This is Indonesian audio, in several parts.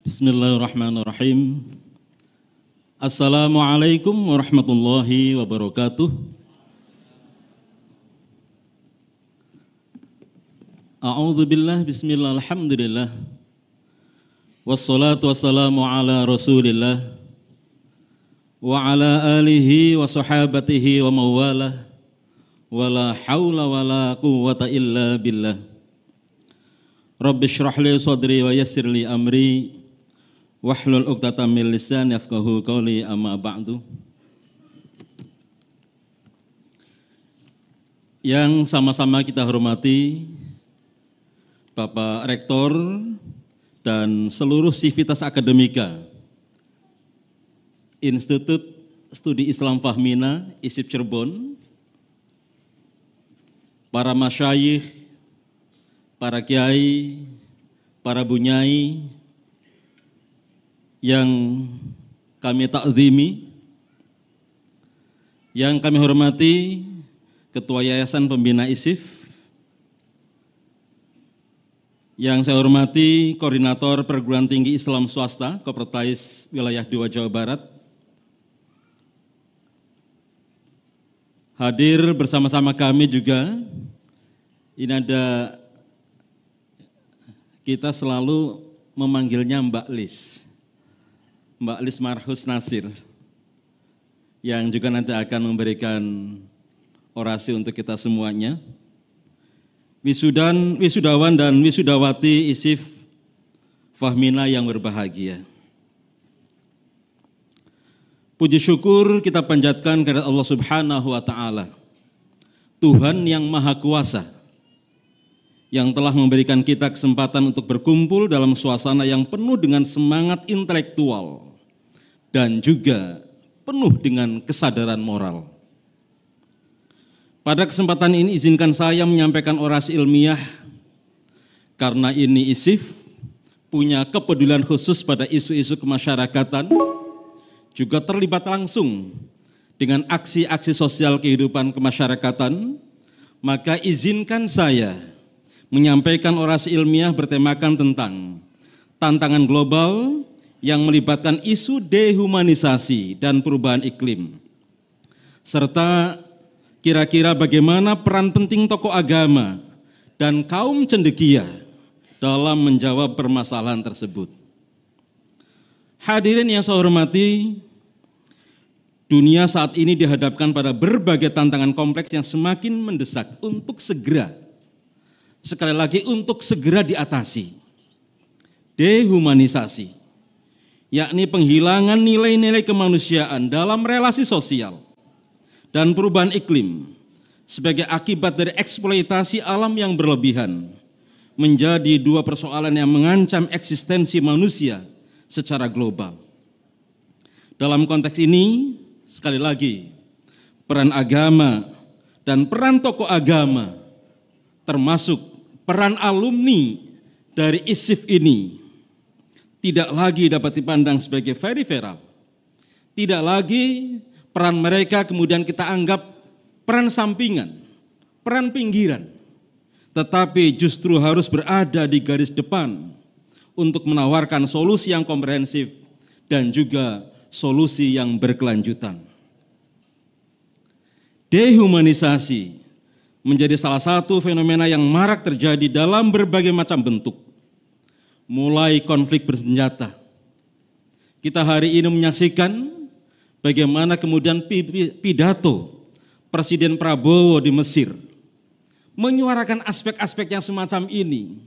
Bismillahirrahmanirrahim. Assalamualaikum warahmatullahi wabarakatuh. A'udzu billah, bismillah, alhamdulillah. Wassalatu wassalamu ala Rasulillah wa ala alihi wa sahabatihi wa mawalah. Wala haula wala quwwata illa billah. Rabbi shrah li sadri wa yassir li amri wahlul 'uqdatam min lisani yafqahu qawli, amma ba'du. Yang sama-sama kita hormati Bapak Rektor dan seluruh sivitas akademika Institut Studi Islam Fahmina ISIP Cirebon, para masyayikh, para kiai, para bunyai yang kami takzimi, yang kami hormati Ketua Yayasan Pembina ISIF, yang saya hormati Koordinator Perguruan Tinggi Islam Swasta Kopertais Wilayah 2 Jawa Barat, hadir bersama-sama kami juga, ini ada, kita selalu memanggilnya Mbak Lis Marhus Nasir, yang juga nanti akan memberikan orasi untuk kita semuanya. Wisudawan dan wisudawati ISIF Fahmina yang berbahagia. Puji syukur kita panjatkan kepada Allah Subhanahu wa Ta'ala, Tuhan yang Maha Kuasa, yang telah memberikan kita kesempatan untuk berkumpul dalam suasana yang penuh dengan semangat intelektual dan juga penuh dengan kesadaran moral. Pada kesempatan ini izinkan saya menyampaikan orasi ilmiah, karena ini ISIF punya kepedulian khusus pada isu-isu kemasyarakatan, juga terlibat langsung dengan aksi-aksi sosial kehidupan kemasyarakatan, maka izinkan saya menyampaikan orasi ilmiah bertemakan tentang tantangan global yang melibatkan isu dehumanisasi dan perubahan iklim, serta kira-kira bagaimana peran penting tokoh agama dan kaum cendekia dalam menjawab permasalahan tersebut. Hadirin yang saya hormati, dunia saat ini dihadapkan pada berbagai tantangan kompleks yang semakin mendesak untuk segera, sekali lagi untuk segera diatasi. Dehumanisasi, yakni penghilangan nilai-nilai kemanusiaan dalam relasi sosial dan perubahan iklim sebagai akibat dari eksploitasi alam yang berlebihan, menjadi dua persoalan yang mengancam eksistensi manusia secara global. Dalam konteks ini, sekali lagi, peran agama dan peran tokoh agama, termasuk peran alumni dari ISIF ini, tidak lagi dapat dipandang sebagai peripheral. Tidak lagi peran mereka kemudian kita anggap peran sampingan, peran pinggiran, tetapi justru harus berada di garis depan untuk menawarkan solusi yang komprehensif dan juga solusi yang berkelanjutan. Dehumanisasi menjadi salah satu fenomena yang marak terjadi dalam berbagai macam bentuk, mulai konflik bersenjata. Kita hari ini menyaksikan bagaimana kemudian pidato Presiden Prabowo di Mesir menyuarakan aspek-aspek yang semacam ini,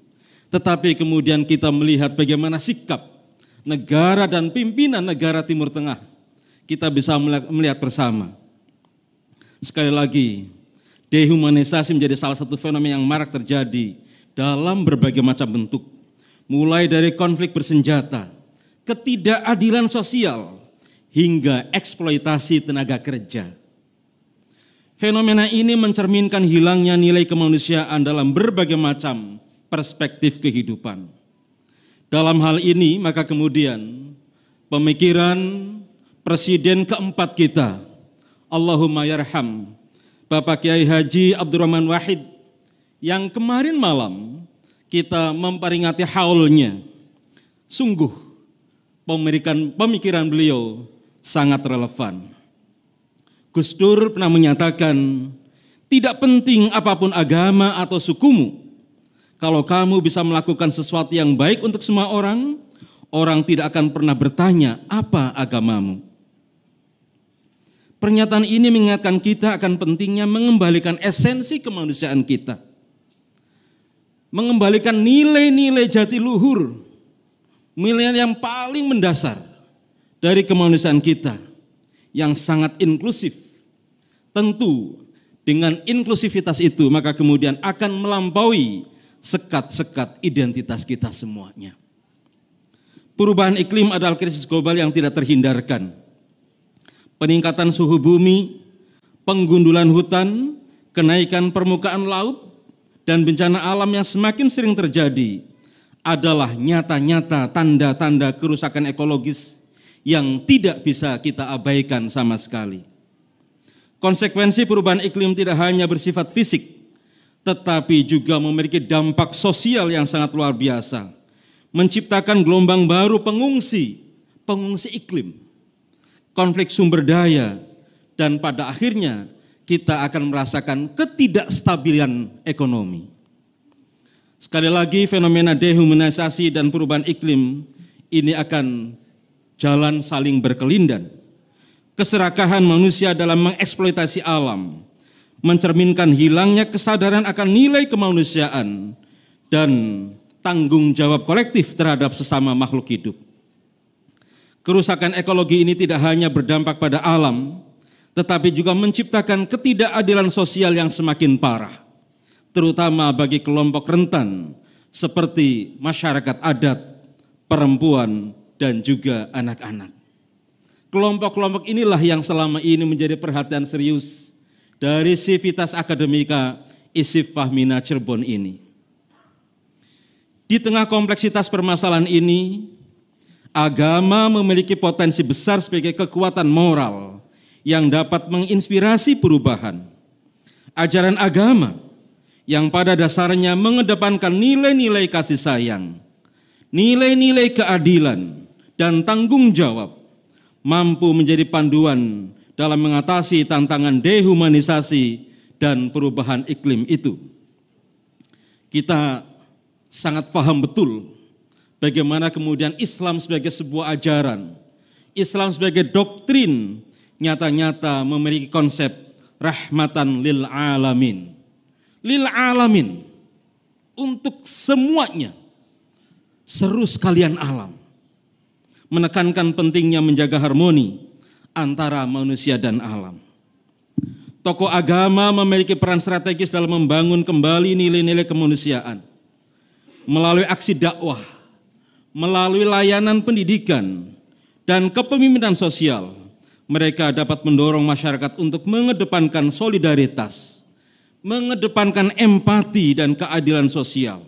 tetapi kemudian kita melihat bagaimana sikap negara dan pimpinan negara Timur Tengah, kita bisa melihat bersama. Sekali lagi, dehumanisasi menjadi salah satu fenomena yang marak terjadi dalam berbagai macam bentuk, mulai dari konflik bersenjata, ketidakadilan sosial, hingga eksploitasi tenaga kerja. Fenomena ini mencerminkan hilangnya nilai kemanusiaan dalam berbagai macam perspektif kehidupan. Dalam hal ini, maka kemudian pemikiran Presiden keempat kita, Allahumma yarham, Bapak Kiai Haji Abdurrahman Wahid, yang kemarin malam kita memperingati haulnya. Sungguh pemikiran beliau sangat relevan. Gus Dur pernah menyatakan, tidak penting apapun agama atau sukumu, kalau kamu bisa melakukan sesuatu yang baik untuk semua orang, orang tidak akan pernah bertanya apa agamamu. Pernyataan ini mengingatkan kita akan pentingnya mengembalikan esensi kemanusiaan kita. Mengembalikan nilai-nilai jati luhur, nilai yang paling mendasar dari kemanusiaan kita yang sangat inklusif. Tentu dengan inklusivitas itu maka kemudian akan melampaui sekat-sekat identitas kita semuanya. Perubahan iklim adalah krisis global yang tidak terhindarkan. Peningkatan suhu bumi, penggundulan hutan, kenaikan permukaan laut, dan bencana alam yang semakin sering terjadi adalah nyata-nyata tanda-tanda kerusakan ekologis yang tidak bisa kita abaikan sama sekali. Konsekuensi perubahan iklim tidak hanya bersifat fisik, tetapi juga memiliki dampak sosial yang sangat luar biasa, menciptakan gelombang baru pengungsi iklim, konflik sumber daya, dan pada akhirnya kita akan merasakan ketidakstabilan ekonomi. Sekali lagi fenomena dehumanisasi dan perubahan iklim ini akan jalan saling berkelindan. Keserakahan manusia dalam mengeksploitasi alam mencerminkan hilangnya kesadaran akan nilai kemanusiaan dan tanggung jawab kolektif terhadap sesama makhluk hidup. Kerusakan ekologi ini tidak hanya berdampak pada alam, tetapi juga menciptakan ketidakadilan sosial yang semakin parah, terutama bagi kelompok rentan seperti masyarakat adat, perempuan, dan juga anak-anak. Kelompok-kelompok inilah yang selama ini menjadi perhatian serius dari Civitas Akademika ISIF Fahmina Cirebon ini. Di tengah kompleksitas permasalahan ini, agama memiliki potensi besar sebagai kekuatan moral yang dapat menginspirasi perubahan. Ajaran agama yang pada dasarnya mengedepankan nilai-nilai kasih sayang, nilai-nilai keadilan, dan tanggung jawab mampu menjadi panduan dalam mengatasi tantangan dehumanisasi dan perubahan iklim itu. Kita sangat paham betul bagaimana kemudian Islam sebagai sebuah ajaran, Islam sebagai doktrin nyata-nyata memiliki konsep rahmatan lil alamin. Lil alamin, untuk semuanya, seru sekalian alam. Menekankan pentingnya menjaga harmoni antara manusia dan alam. Tokoh agama memiliki peran strategis dalam membangun kembali nilai-nilai kemanusiaan. Melalui aksi dakwah, melalui layanan pendidikan, dan kepemimpinan sosial, mereka dapat mendorong masyarakat untuk mengedepankan solidaritas, mengedepankan empati dan keadilan sosial.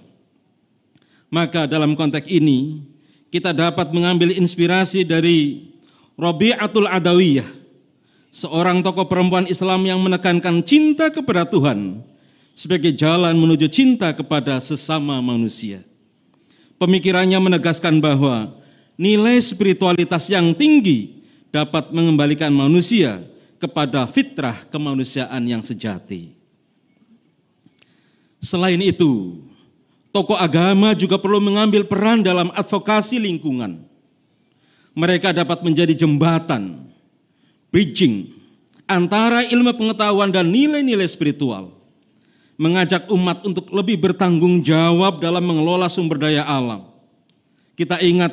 Maka dalam konteks ini, kita dapat mengambil inspirasi dari Rabi'atul Adawiyah, seorang tokoh perempuan Islam yang menekankan cinta kepada Tuhan sebagai jalan menuju cinta kepada sesama manusia. Pemikirannya menegaskan bahwa nilai spiritualitas yang tinggi dapat mengembalikan manusia kepada fitrah kemanusiaan yang sejati. Selain itu, tokoh agama juga perlu mengambil peran dalam advokasi lingkungan. Mereka dapat menjadi jembatan, bridging, antara ilmu pengetahuan dan nilai-nilai spiritual. Mengajak umat untuk lebih bertanggung jawab dalam mengelola sumber daya alam. Kita ingat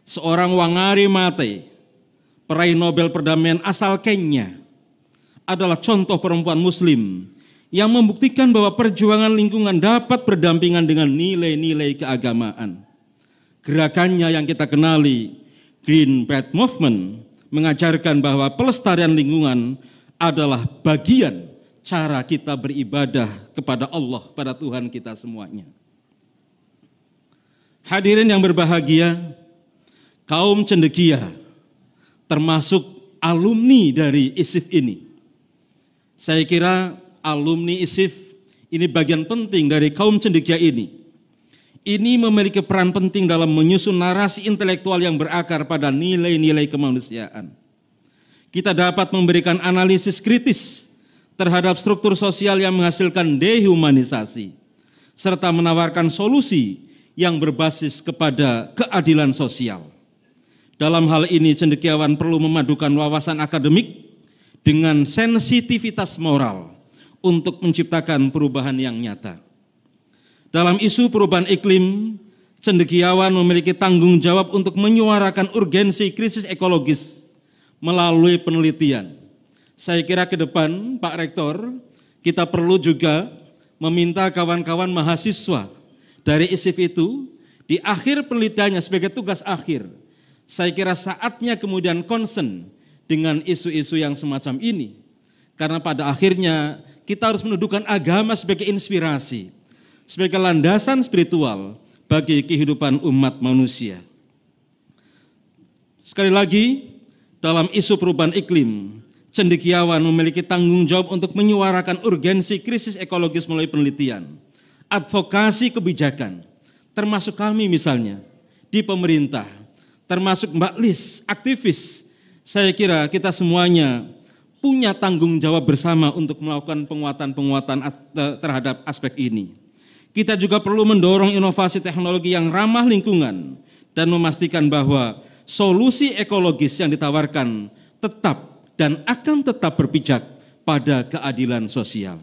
seorang Wangari Maathai, peraih Nobel Perdamaian asal Kenya, adalah contoh perempuan muslim yang membuktikan bahwa perjuangan lingkungan dapat berdampingan dengan nilai-nilai keagamaan. Gerakannya yang kita kenali, Green Pride Movement, mengajarkan bahwa pelestarian lingkungan adalah bagian cara kita beribadah kepada Allah, pada Tuhan kita semuanya. Hadirin yang berbahagia, kaum cendekia, termasuk alumni dari ISIF ini. Saya kira alumni ISIF ini bagian penting dari kaum cendekia ini, Ini memiliki peran penting dalam menyusun narasi intelektual yang berakar pada nilai-nilai kemanusiaan. Kita dapat memberikan analisis kritis terhadap struktur sosial yang menghasilkan dehumanisasi, serta menawarkan solusi yang berbasis kepada keadilan sosial. Dalam hal ini, cendekiawan perlu memadukan wawasan akademik dengan sensitivitas moral untuk menciptakan perubahan yang nyata. Dalam isu perubahan iklim, cendekiawan memiliki tanggung jawab untuk menyuarakan urgensi krisis ekologis melalui penelitian. Saya kira ke depan, Pak Rektor, kita perlu juga meminta kawan-kawan mahasiswa dari ISIF itu di akhir penelitiannya sebagai tugas akhir. Saya kira saatnya kemudian concern dengan isu-isu yang semacam ini. Karena pada akhirnya kita harus mendudukan agama sebagai inspirasi, sebagai landasan spiritual bagi kehidupan umat manusia. Sekali lagi, dalam isu perubahan iklim, cendekiawan memiliki tanggung jawab untuk menyuarakan urgensi krisis ekologis melalui penelitian, advokasi kebijakan, termasuk kami misalnya di pemerintah, termasuk Mbak Lis, aktivis. Saya kira kita semuanya punya tanggung jawab bersama untuk melakukan penguatan-penguatan terhadap aspek ini. Kita juga perlu mendorong inovasi teknologi yang ramah lingkungan dan memastikan bahwa solusi ekologis yang ditawarkan tetap dan akan tetap berpijak pada keadilan sosial.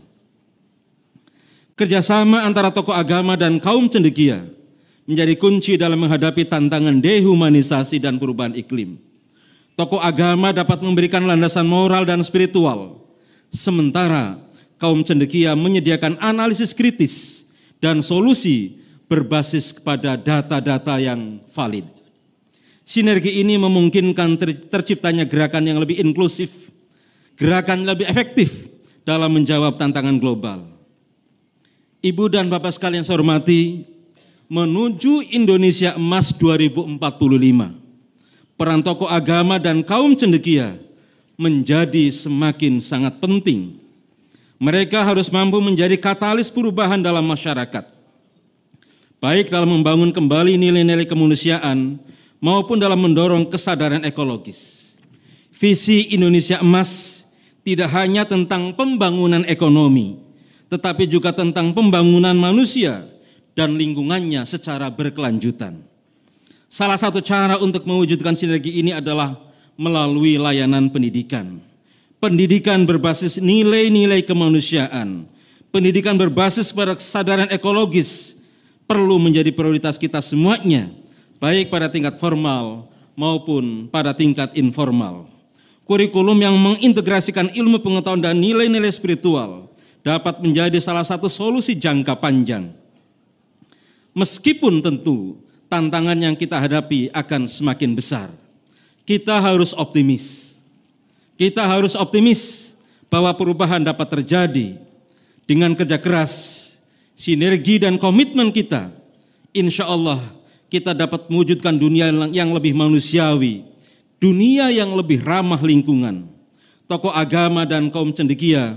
Kerjasama antara tokoh agama dan kaum cendekia menjadi kunci dalam menghadapi tantangan dehumanisasi dan perubahan iklim. Tokoh agama dapat memberikan landasan moral dan spiritual, sementara kaum cendekia menyediakan analisis kritis dan solusi berbasis kepada data-data yang valid. Sinergi ini memungkinkan terciptanya gerakan yang lebih inklusif, gerakan lebih efektif dalam menjawab tantangan global. Ibu dan Bapak sekalian saya hormati, menuju Indonesia Emas 2045, peran tokoh agama dan kaum cendekia menjadi semakin sangat penting. Mereka harus mampu menjadi katalis perubahan dalam masyarakat, baik dalam membangun kembali nilai-nilai kemanusiaan maupun dalam mendorong kesadaran ekologis. Visi Indonesia Emas tidak hanya tentang pembangunan ekonomi, tetapi juga tentang pembangunan manusia dan lingkungannya secara berkelanjutan. Salah satu cara untuk mewujudkan sinergi ini adalah melalui layanan pendidikan. Pendidikan berbasis nilai-nilai kemanusiaan, pendidikan berbasis pada kesadaran ekologis perlu menjadi prioritas kita semuanya, baik pada tingkat formal maupun pada tingkat informal. Kurikulum yang mengintegrasikan ilmu pengetahuan dan nilai-nilai spiritual dapat menjadi salah satu solusi jangka panjang. Meskipun tentu tantangan yang kita hadapi akan semakin besar, kita harus optimis. Kita harus optimis bahwa perubahan dapat terjadi dengan kerja keras, sinergi dan komitmen kita. Insya Allah kita dapat mewujudkan dunia yang lebih manusiawi, dunia yang lebih ramah lingkungan. Tokoh agama dan kaum cendekia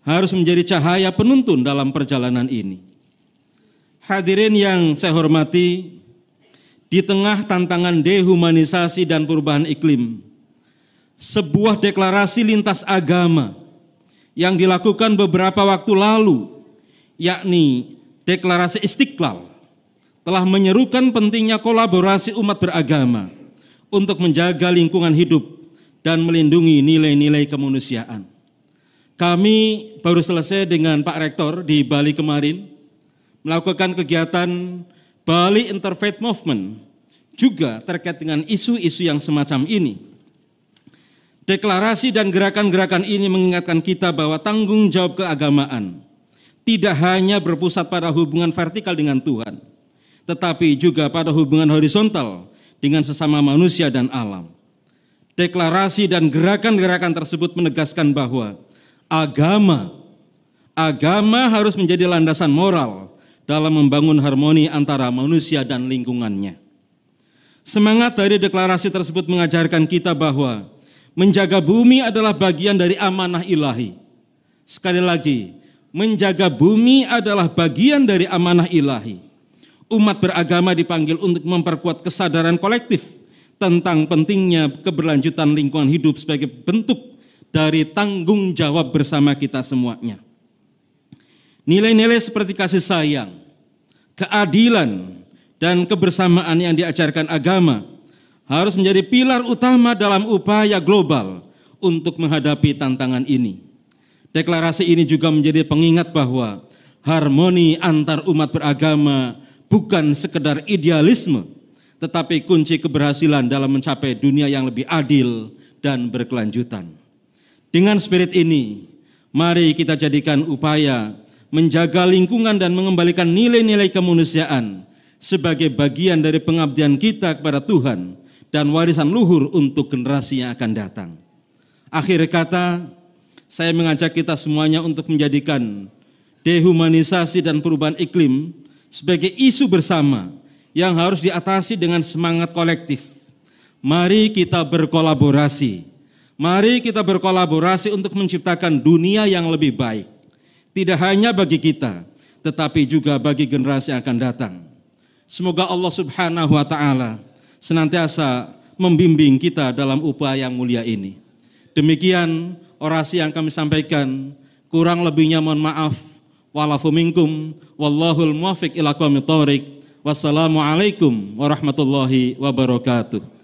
harus menjadi cahaya penuntun dalam perjalanan ini. Hadirin yang saya hormati, di tengah tantangan dehumanisasi dan perubahan iklim, sebuah deklarasi lintas agama yang dilakukan beberapa waktu lalu, yakni Deklarasi Istiqlal, telah menyerukan pentingnya kolaborasi umat beragama untuk menjaga lingkungan hidup dan melindungi nilai-nilai kemanusiaan. Kami baru selesai dengan Pak Rektor di Bali kemarin, melakukan kegiatan Bali Interfaith Movement, juga terkait dengan isu-isu yang semacam ini. Deklarasi dan gerakan-gerakan ini mengingatkan kita bahwa tanggung jawab keagamaan tidak hanya berpusat pada hubungan vertikal dengan Tuhan, tetapi juga pada hubungan horizontal dengan sesama manusia dan alam. Deklarasi dan gerakan-gerakan tersebut menegaskan bahwa agama harus menjadi landasan moral dalam membangun harmoni antara manusia dan lingkungannya. Semangat dari deklarasi tersebut mengajarkan kita bahwa menjaga bumi adalah bagian dari amanah ilahi. Sekali lagi, menjaga bumi adalah bagian dari amanah ilahi. Umat beragama dipanggil untuk memperkuat kesadaran kolektif tentang pentingnya keberlanjutan lingkungan hidup sebagai bentuk dari tanggung jawab bersama kita semuanya. Nilai-nilai seperti kasih sayang, keadilan, dan kebersamaan yang diajarkan agama harus menjadi pilar utama dalam upaya global untuk menghadapi tantangan ini. Deklarasi ini juga menjadi pengingat bahwa harmoni antar umat beragama bukan sekedar idealisme, tetapi kunci keberhasilan dalam mencapai dunia yang lebih adil dan berkelanjutan. Dengan spirit ini, mari kita jadikan upaya menjaga lingkungan dan mengembalikan nilai-nilai kemanusiaan sebagai bagian dari pengabdian kita kepada Tuhan dan warisan luhur untuk generasi yang akan datang. Akhir kata, saya mengajak kita semuanya untuk menjadikan dehumanisasi dan perubahan iklim sebagai isu bersama yang harus diatasi dengan semangat kolektif. Mari kita berkolaborasi. Mari kita berkolaborasi untuk menciptakan dunia yang lebih baik. Tidak hanya bagi kita, tetapi juga bagi generasi yang akan datang. Semoga Allah Subhanahu wa Ta'ala senantiasa membimbing kita dalam upaya yang mulia ini. Demikian orasi yang kami sampaikan, kurang lebihnya mohon maaf. Wa'alafu minkum, wallahul muwafiq ila aqwamit thoriq. Wassalamualaikum warahmatullahi wabarakatuh.